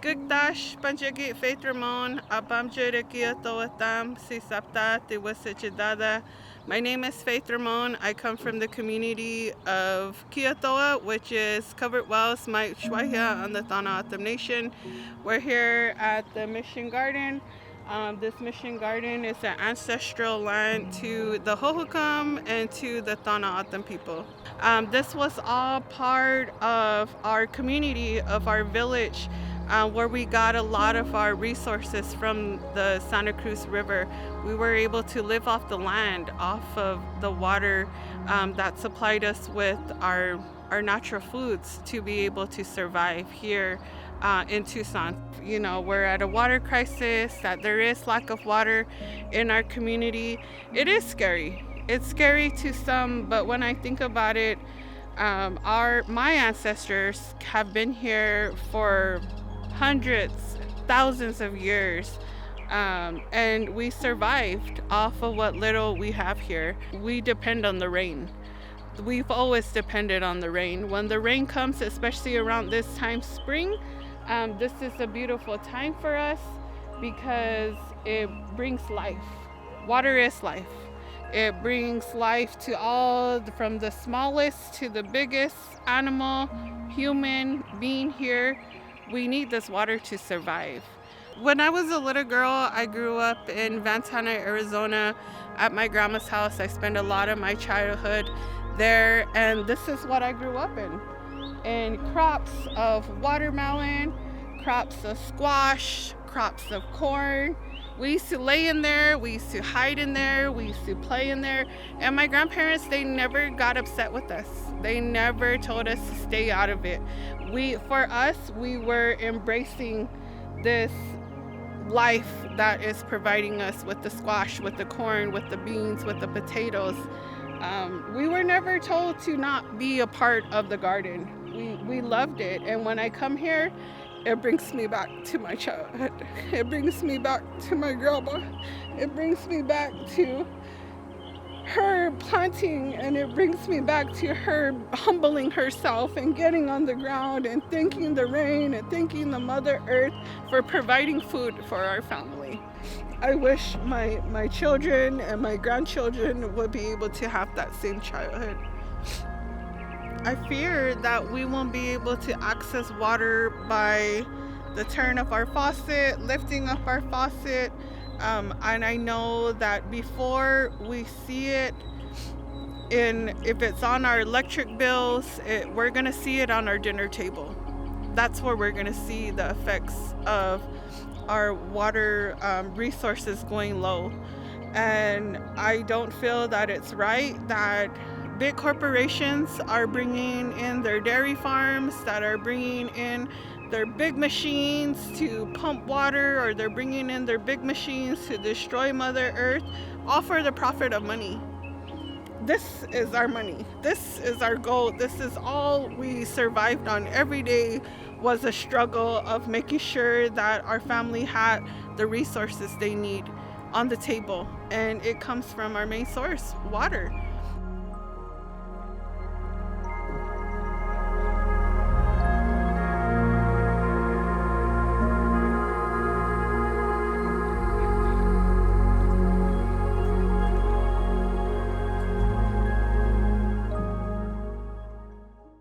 Skugdash Panjagi Faith Ramon, Abamjurikia Toatam, Sisapta, Tiwasichidada. My name is Faith Ramon. I come from the community of Kiatoa, which is Covered Wells, Mike Shwahia on the Thana Atam Nation. We're here at the Mission Garden. This Mission Garden is an ancestral land to the Hohokam and to the Thana Atam people. This was all part of our community, of our village, where we got a lot of our resources from the Santa Cruz River. We were able to live off the land, off of the water that supplied us with our natural foods to be able to survive here in Tucson. You know, we're at a water crisis, that there is lack of water in our community. It is scary. It's scary to some, but when I think about it, my ancestors have been here for hundreds, thousands of years, and we survived off of what little we have here. We depend on the rain. We've always depended on the rain. When the rain comes, especially around this time, spring, this is a beautiful time for us because it brings life. Water is life. It brings life to all, from the smallest to the biggest animal, human being here. We need this water to survive. When I was a little girl, I grew up in Ventana, Arizona at my grandma's house. I spent a lot of my childhood there, and this is what I grew up in. And crops of watermelon, crops of squash, crops of corn. We used to lay in there, we used to hide in there, we used to play in there. And my grandparents, they never got upset with us. They never told us to stay out of it. For us, we were embracing this life that is providing us with the squash, with the corn, with the beans, with the potatoes. We were never told to not be a part of the garden. We loved it. And when I come here, it brings me back to my childhood. It brings me back to my grandma. It brings me back to her planting, and it brings me back to her humbling herself and getting on the ground and thanking the rain and thanking the Mother Earth for providing food for our family. I wish my children and my grandchildren would be able to have that same childhood. I fear that we won't be able to access water by the turn of our faucet, lifting up our faucet. And I know that before we see it, if it's on our electric bills, we're gonna see it on our dinner table. That's where we're gonna see the effects of our water resources going low. And I don't feel that it's right that big corporations are bringing in their dairy farms, that are bringing in their big machines to pump water, or they're bringing in their big machines to destroy Mother Earth, all for the profit of money. This is our money. This is our gold. This is all we survived on. Every day was a struggle of making sure that our family had the resources they need on the table. And it comes from our main source, water.